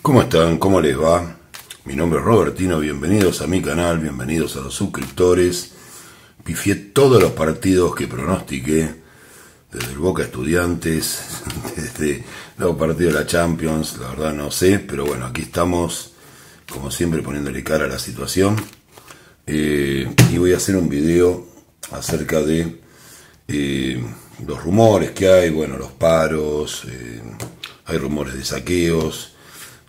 ¿Cómo están? ¿Cómo les va? Mi nombre es Robertino, bienvenidos a mi canal, bienvenidos a los suscriptores. Pifié todos los partidos que pronostiqué, desde el Boca Estudiantes, desde los partidos de la Champions, la verdad no sé, pero bueno, aquí estamos, como siempre, poniéndole cara a la situación. Y voy a hacer un video acerca de los rumores que hay, bueno, los paros, hay rumores de saqueos.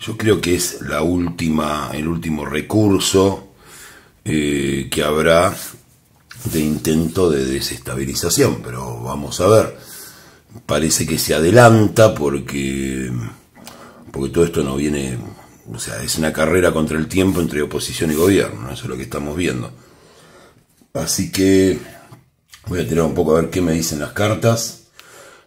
Yo creo que es el último recurso que habrá de intento de desestabilización, pero vamos a ver. Parece que se adelanta porque todo esto no viene, o sea, es una carrera contra el tiempo entre oposición y gobierno, eso es lo que estamos viendo. Así que voy a tirar un poco a ver qué me dicen las cartas.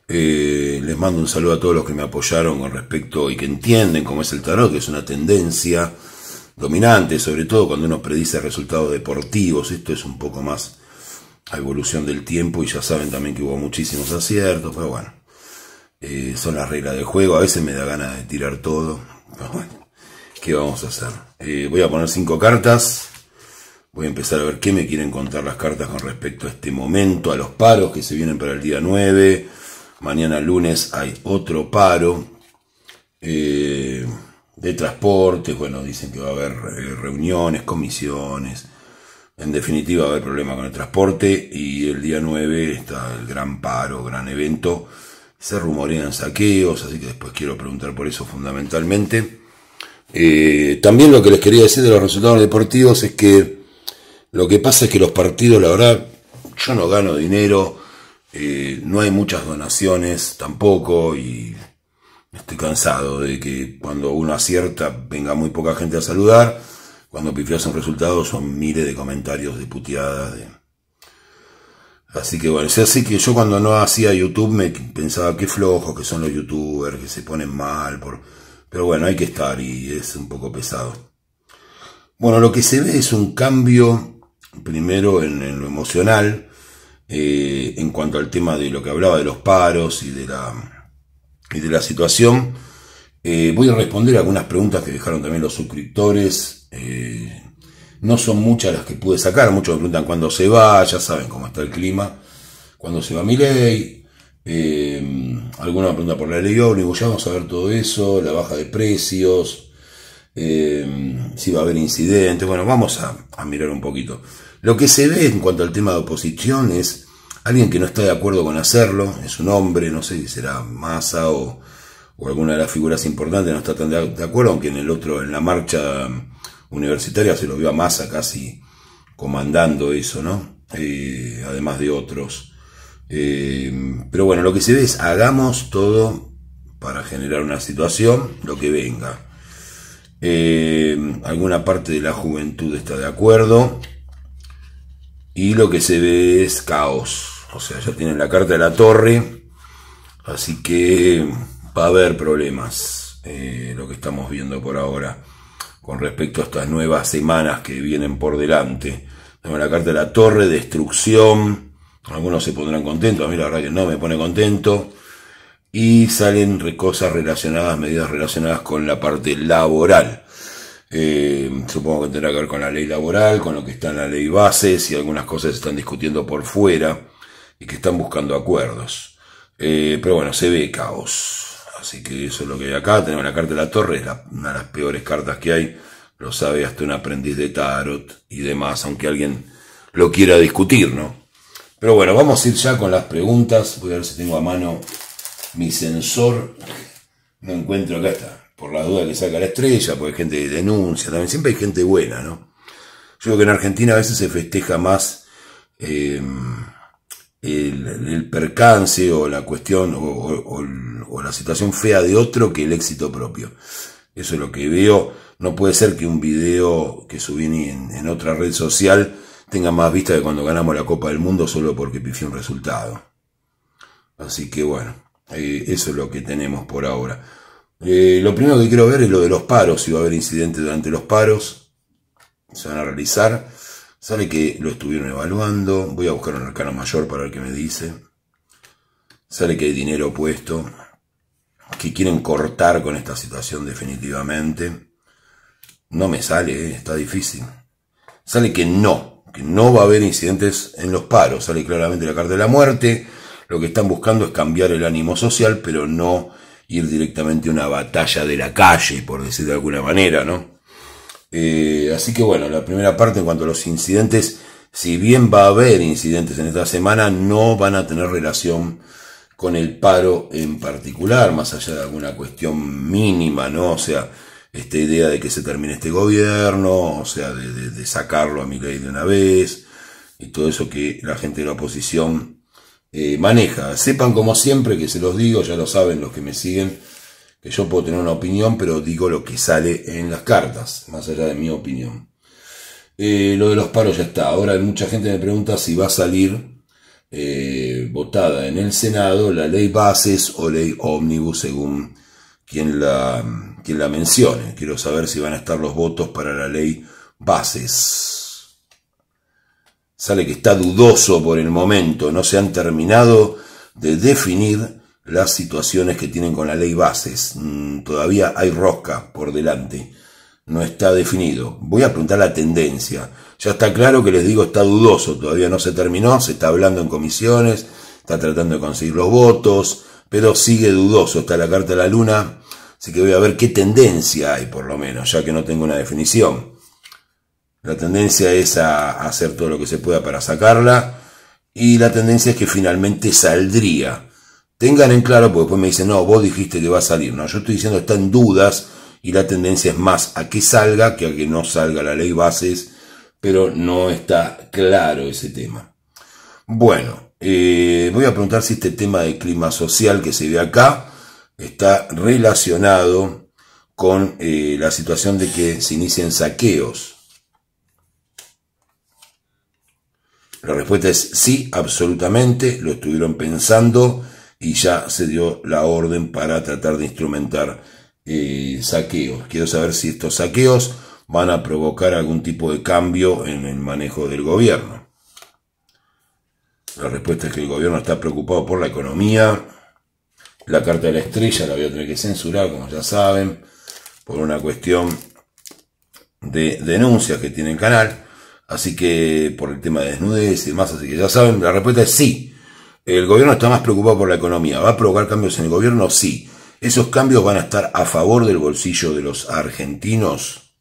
Les mando un saludo a todos los que me apoyaron con respecto y que entienden cómo es el tarot, que es una tendencia dominante, sobre todo cuando uno predice resultados deportivos. Esto es un poco más a evolución del tiempo y ya saben también que hubo muchísimos aciertos, pero bueno, son las reglas del juego. A veces me da ganas de tirar todo, pero bueno, ¿qué vamos a hacer? Voy a poner 5 cartas. Voy a empezar a ver qué me quieren contar las cartas con respecto a este momento, a los paros que se vienen para el día 9. Mañana lunes hay otro paro de transportes. Bueno, dicen que va a haber reuniones, comisiones. En definitiva va a haber problema con el transporte. Y el día 9 está el gran paro, gran evento. Se rumorean saqueos, así que después quiero preguntar por eso fundamentalmente. También lo que les quería decir de los resultados deportivos es que lo que pasa es que los partidos, la verdad, yo no gano dinero. No hay muchas donaciones tampoco y estoy cansado de que cuando uno acierta venga muy poca gente a saludar. Cuando pifias un resultado son miles de comentarios de puteadas. Así que bueno, es así que yo cuando no hacía YouTube me pensaba qué flojos que son los youtubers, que se ponen mal. Pero bueno, hay que estar y es un poco pesado. Bueno, lo que se ve es un cambio primero en lo emocional. En cuanto al tema de lo que hablaba de los paros y de la situación, voy a responder algunas preguntas que dejaron también los suscriptores. No son muchas las que pude sacar. Muchos me preguntan cuándo se va, ya saben cómo está el clima, cuándo se va Milei. Algunos me preguntan por la ley ómnibus, ya vamos a ver todo eso, la baja de precios, si va a haber incidentes. Bueno, vamos a mirar un poquito. Lo que se ve en cuanto al tema de oposición es alguien que no está de acuerdo con hacerlo, es un hombre, no sé si será Massa o alguna de las figuras importantes, no está tan de acuerdo, aunque en la marcha universitaria se lo vio a Massa casi comandando eso, ¿no? Además de otros. Pero bueno, lo que se ve es hagamos todo para generar una situación, lo que venga. Alguna parte de la juventud está de acuerdo. Y lo que se ve es caos. O sea, ya tienen la carta de la torre. Así que va a haber problemas. Lo que estamos viendo por ahora. Con respecto a estas nuevas semanas que vienen por delante. Tenemos la carta de la torre, destrucción. Algunos se pondrán contentos. A mí la verdad que no me pone contento. Y salen cosas relacionadas, medidas relacionadas con la parte laboral. Supongo que tendrá que ver con la ley laboral, con lo que está en la ley bases y algunas cosas se están discutiendo por fuera y que están buscando acuerdos. Pero bueno, se ve caos. Así que eso es lo que hay acá. Tenemos la carta de la torre, es una de las peores cartas que hay. Lo sabe hasta un aprendiz de tarot y demás, aunque alguien lo quiera discutir, ¿no? Pero bueno, vamos a ir ya con las preguntas. Voy a ver si tengo a mano mi sensor. No encuentro, acá está. Por la duda que saca la estrella, porque hay gente que denuncia, también siempre hay gente buena, ¿no? Yo creo que en Argentina a veces se festeja más el percance o la cuestión o la situación fea de otro que el éxito propio. Eso es lo que veo. No puede ser que un video que subí en otra red social tenga más vista que cuando ganamos la Copa del Mundo solo porque pifié un resultado. Así que bueno, eso es lo que tenemos por ahora. Lo primero que quiero ver es lo de los paros, si va a haber incidentes durante los paros, se van a realizar. Sale que lo estuvieron evaluando, voy a buscar un arcano mayor para ver qué me dice. Sale que hay dinero puesto, que quieren cortar con esta situación definitivamente. No me sale, está difícil. Sale que no va a haber incidentes en los paros. Sale claramente la carta de la muerte. Lo que están buscando es cambiar el ánimo social, pero no ir directamente a una batalla de la calle, por decir de alguna manera, ¿no? Así que bueno, la primera parte en cuanto a los incidentes, si bien va a haber incidentes en esta semana, no van a tener relación con el paro en particular, más allá de alguna cuestión mínima, ¿no? O sea, esta idea de que se termine este gobierno, o sea, de sacarlo a Milei de una vez, y todo eso que la gente de la oposición maneja. Sepan como siempre que se los digo, ya lo saben los que me siguen, que yo puedo tener una opinión, pero digo lo que sale en las cartas, más allá de mi opinión. Lo de los paros ya está. Ahora mucha gente me pregunta si va a salir votada en el Senado la ley bases o ley ómnibus, según quien la mencione. Quiero saber si van a estar los votos para la ley bases. Sale que está dudoso por el momento, no se han terminado de definir las situaciones que tienen con la ley bases. Todavía hay rosca por delante, no está definido. Voy a preguntar la tendencia. Ya está claro que les digo, está dudoso, todavía no se terminó, se está hablando en comisiones, está tratando de conseguir los votos, pero sigue dudoso, está la carta de la luna, así que voy a ver qué tendencia hay por lo menos, ya que no tengo una definición. La tendencia es a hacer todo lo que se pueda para sacarla, y la tendencia es que finalmente saldría. Tengan en claro, porque después me dicen, no, vos dijiste que va a salir. No, yo estoy diciendo está en dudas, y la tendencia es más a que salga que a que no salga la ley bases, pero no está claro ese tema. Bueno, voy a preguntar si este tema de clima social que se ve acá está relacionado con la situación de que se inicien saqueos. La respuesta es sí, absolutamente, lo estuvieron pensando y ya se dio la orden para tratar de instrumentar saqueos. Quiero saber si estos saqueos van a provocar algún tipo de cambio en el manejo del gobierno. La respuesta es que el gobierno está preocupado por la economía. La carta de la estrella la voy a tener que censurar, como ya saben, por una cuestión de denuncias que tiene el canal. Así que por el tema de desnudez y demás, así que ya saben, la respuesta es sí. El gobierno está más preocupado por la economía. ¿Va a provocar cambios en el gobierno? Sí. ¿Esos cambios van a estar a favor del bolsillo de los argentinos?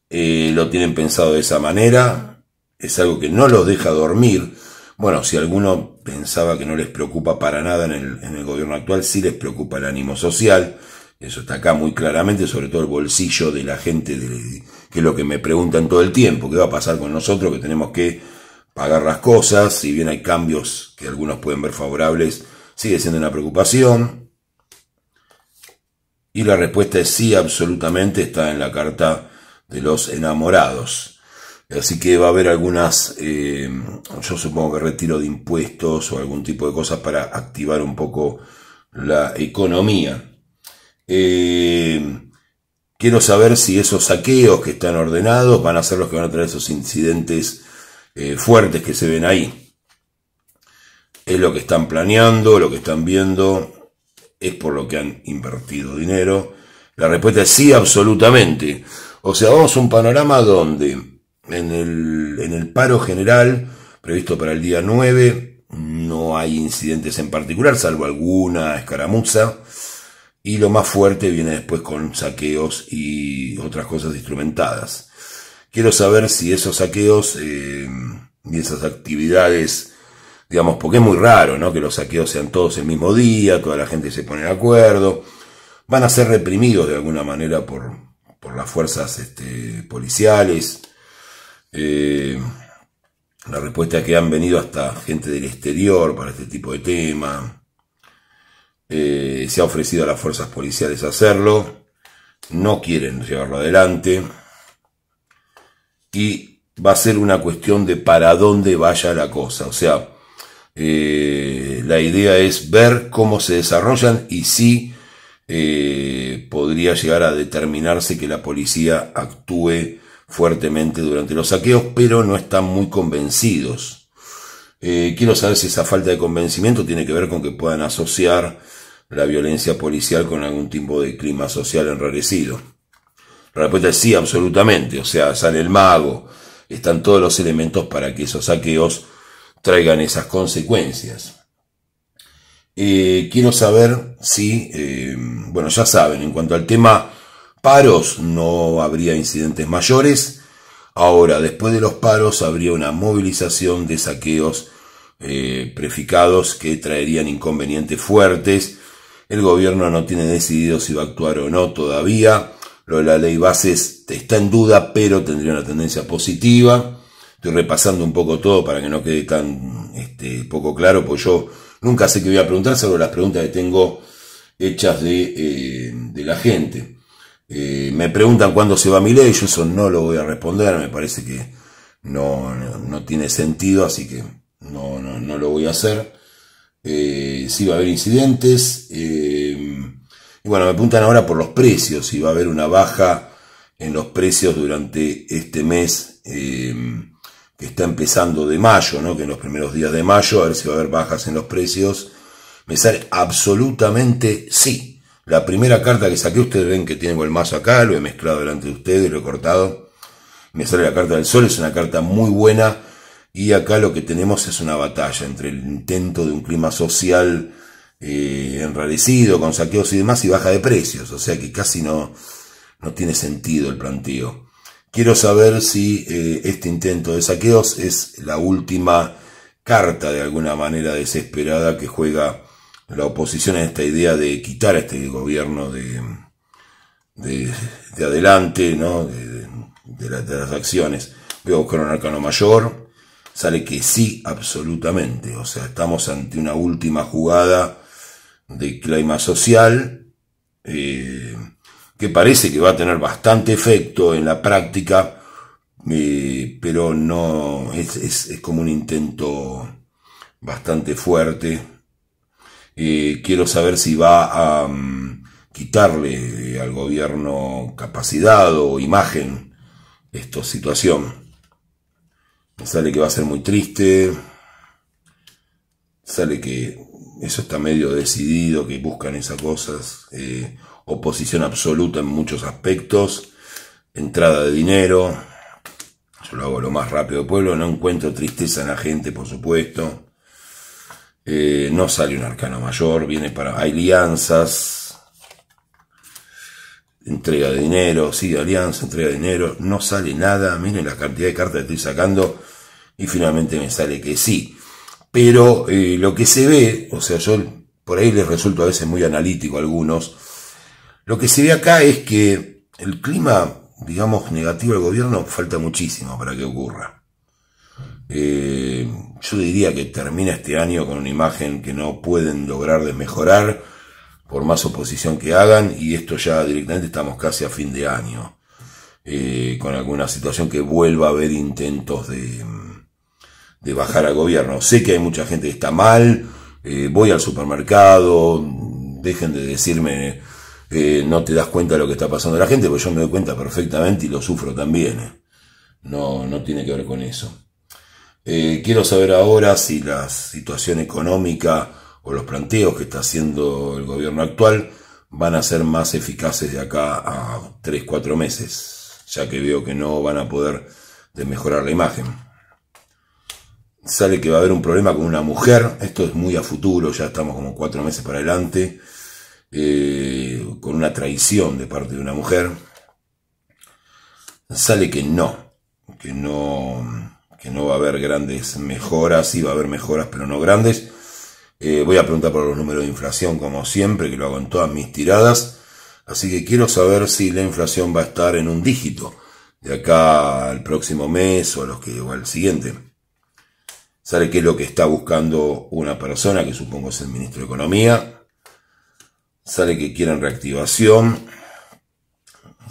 Lo tienen pensado de esa manera. Es algo que no los deja dormir. Bueno, si alguno pensaba que no les preocupa para nada en el gobierno actual, sí les preocupa el ánimo social. Eso está acá muy claramente, sobre todo el bolsillo de la gente, que es lo que me preguntan todo el tiempo. ¿Qué va a pasar con nosotros que tenemos que pagar las cosas? Si bien hay cambios que algunos pueden ver favorables, sigue siendo una preocupación. Y la respuesta es sí, absolutamente, está en la carta de los enamorados. Así que va a haber algunas, yo supongo que retiro de impuestos o algún tipo de cosas para activar un poco la economía. Quiero saber si esos saqueos que están ordenados van a ser los que van a traer esos incidentes fuertes que se ven ahí. Es lo que están planeando, lo que están viendo, es por lo que han invertido dinero. La respuesta es sí, absolutamente. O sea, vamos a un panorama donde en el paro general previsto para el día 9 no hay incidentes en particular, salvo alguna escaramuza. Y lo más fuerte viene después con saqueos y otras cosas instrumentadas. Quiero saber si esos saqueos y esas actividades, digamos, porque es muy raro, ¿no?, que los saqueos sean todos el mismo día, toda la gente se pone de acuerdo, van a ser reprimidos de alguna manera por las fuerzas policiales. La respuesta es que han venido hasta gente del exterior para este tipo de tema. Se ha ofrecido a las fuerzas policiales hacerlo, no quieren llevarlo adelante, y va a ser una cuestión de para dónde vaya la cosa. O sea, la idea es ver cómo se desarrollan y si podría llegar a determinarse que la policía actúe fuertemente durante los saqueos, pero no están muy convencidos. Quiero saber si esa falta de convencimiento tiene que ver con que puedan asociar la violencia policial con algún tipo de clima social enrarecido. La respuesta es sí, absolutamente. O sea, sale el mago, están todos los elementos para que esos saqueos traigan esas consecuencias. Quiero saber si, bueno, ya saben, en cuanto al tema paros, no habría incidentes mayores. Ahora, después de los paros, habría una movilización de saqueos preficados que traerían inconvenientes fuertes. El gobierno no tiene decidido si va a actuar o no todavía. Lo de la ley bases está en duda, pero tendría una tendencia positiva. Estoy repasando un poco todo para que no quede tan poco claro, pues yo nunca sé qué voy a preguntar, salvo las preguntas que tengo hechas de la gente. Me preguntan cuándo se va Milei, yo eso no lo voy a responder, me parece que no tiene sentido, así que no lo voy a hacer. Sí va a haber incidentes, y bueno, me preguntan ahora por los precios, si va a haber una baja en los precios durante este mes, que está empezando de mayo, ¿no? Que en los primeros días de mayo, a ver si va a haber bajas en los precios. Me sale absolutamente sí. La primera carta que saqué, ustedes ven que tengo el mazo acá, lo he mezclado delante de ustedes, lo he cortado. Me sale la carta del sol, es una carta muy buena. Y acá lo que tenemos es una batalla entre el intento de un clima social enrarecido, con saqueos y demás, y baja de precios. O sea que casi no tiene sentido el planteo. Quiero saber si este intento de saqueos es la última carta de alguna manera desesperada que juega la oposición en esta idea de quitar a este gobierno de adelante, ¿no? de las acciones. Voy a buscar un arcano mayor. Sale que sí, absolutamente. O sea, estamos ante una última jugada de clima social, que parece que va a tener bastante efecto en la práctica, pero no es como un intento bastante fuerte. Quiero saber si va a quitarle al gobierno capacidad o imagen esta situación. Me sale que va a ser muy triste, sale que eso está medio decidido, que buscan esas cosas, oposición absoluta en muchos aspectos, entrada de dinero, yo lo hago lo más rápido pueblo, no encuentro tristeza en la gente, por supuesto, no sale un arcano mayor, viene para alianzas, entrega de dinero, sí, alianza, entrega de dinero, no sale nada, miren la cantidad de cartas que estoy sacando, y finalmente me sale que sí. Pero lo que se ve, o sea, yo por ahí les resulto a veces muy analítico a algunos, lo que se ve acá es que el clima, digamos, negativo del gobierno falta muchísimo para que ocurra. Yo diría que termina este año con una imagen que no pueden lograr desmejorar por más oposición que hagan, y esto ya directamente estamos casi a fin de año, con alguna situación que vuelva a haber intentos de bajar al gobierno. Sé que hay mucha gente que está mal, voy al supermercado, dejen de decirme no te das cuenta de lo que está pasando a la gente, porque yo me doy cuenta perfectamente y lo sufro también. No tiene que ver con eso. Quiero saber ahora si la situación económica o los planteos que está haciendo el gobierno actual van a ser más eficaces de acá a 3-4 meses, ya que veo que no van a poder mejorar la imagen. Sale que va a haber un problema con una mujer, esto es muy a futuro, ya estamos como 4 meses para adelante, con una traición de parte de una mujer. Sale que no va a haber grandes mejoras, sí va a haber mejoras pero no grandes. Voy a preguntar por los números de inflación como siempre, que lo hago en todas mis tiradas, así que quiero saber si la inflación va a estar en un dígito de acá al próximo mes o al siguiente. Sale que es lo que está buscando una persona, que supongo es el ministro de Economía. Sale que quieren reactivación.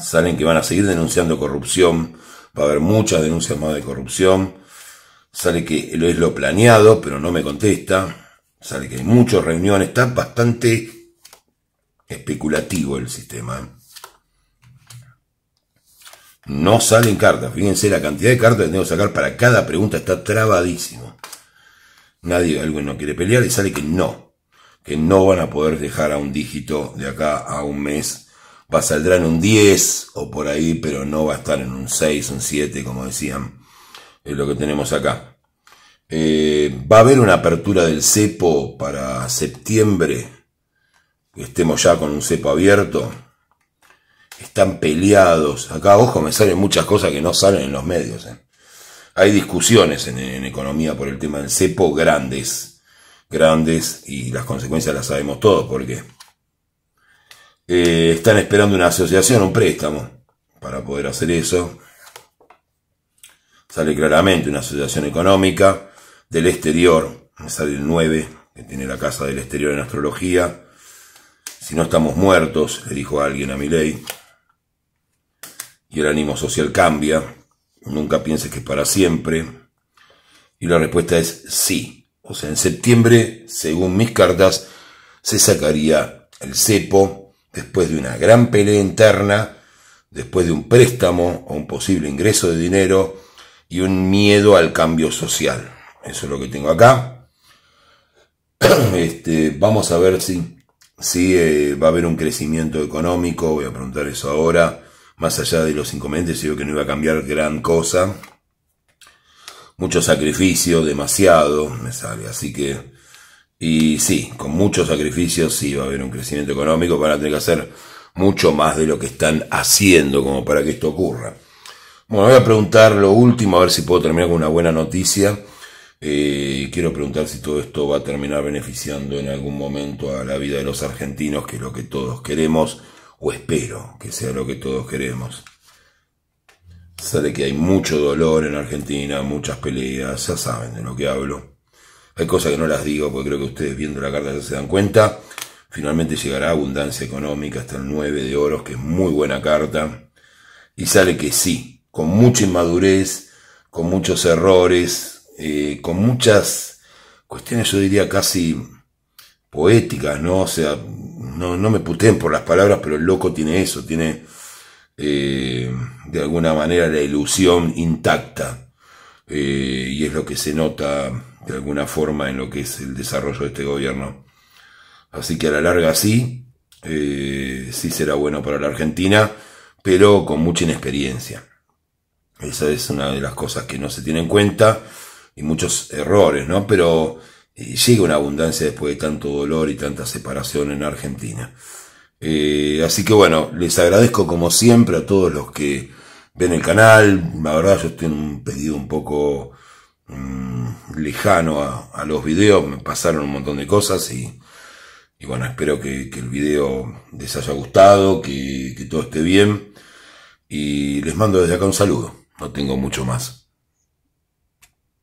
Salen que van a seguir denunciando corrupción. Va a haber muchas denuncias más de corrupción. Sale que es lo planeado, pero no me contesta. Sale que hay muchas reuniones. Está bastante especulativo el sistema. No salen cartas. Fíjense la cantidad de cartas que tengo que sacar para cada pregunta. Está trabadísimo. Nadie, alguien no quiere pelear, y sale que que no van a poder dejar a un dígito de acá a un mes. Saldrá en un 10 o por ahí, pero no va a estar en un 6, un 7, como decían. Es lo que tenemos acá. Va a haber una apertura del cepo para septiembre. Que estemos ya con un cepo abierto. Están peleados. Acá, ojo, me salen muchas cosas que no salen en los medios. Hay discusiones en economía por el tema del cepo grandes, y las consecuencias las sabemos todos, porque están esperando una asociación, un préstamo, para poder hacer eso. Sale claramente una asociación económica del exterior, me sale el 9, que tiene la Casa del Exterior en astrología. Si no estamos muertos, le dijo alguien a Milei, y el ánimo social cambia. Nunca pienses que es para siempre. Y la respuesta es sí. O sea, en septiembre, según mis cartas, se sacaría el cepo después de una gran pelea interna, después de un préstamo o un posible ingreso de dinero y un miedo al cambio social. Eso es lo que tengo acá. Vamos a ver si va a haber un crecimiento económico. Voy a preguntar eso ahora. Más allá de los inconvenientes, digo que no iba a cambiar gran cosa. Mucho sacrificio, demasiado, me sale. Así que, y sí, con muchos sacrificios sí va a haber un crecimiento económico. Van a tener que hacer mucho más de lo que están haciendo como para que esto ocurra. Bueno, voy a preguntar lo último, a ver si puedo terminar con una buena noticia. Quiero preguntar si todo esto va a terminar beneficiando en algún momento a la vida de los argentinos, que es lo que todos queremos. O espero que sea lo que todos queremos. Sale que hay mucho dolor en Argentina, muchas peleas, ya saben de lo que hablo. Hay cosas que no las digo porque creo que ustedes viendo la carta ya se dan cuenta. Finalmente llegará abundancia económica hasta el 9 de oros, que es muy buena carta. Y sale que sí, con mucha inmadurez, con muchos errores, con muchas cuestiones, yo diría casi poéticas, ¿no? O sea, no me puteen por las palabras, pero el loco tiene eso, tiene de alguna manera la ilusión intacta, y es lo que se nota de alguna forma en lo que es el desarrollo de este gobierno. Así que a la larga sí será bueno para la Argentina, pero con mucha inexperiencia. Esa es una de las cosas que no se tiene en cuenta, y muchos errores, ¿no? Pero llega una abundancia después de tanto dolor y tanta separación en Argentina. Así que bueno, les agradezco como siempre a todos los que ven el canal. La verdad yo estoy en un pedido un poco lejano a los videos, me pasaron un montón de cosas y bueno, espero que el video les haya gustado, que todo esté bien, y les mando desde acá un saludo, no tengo mucho más.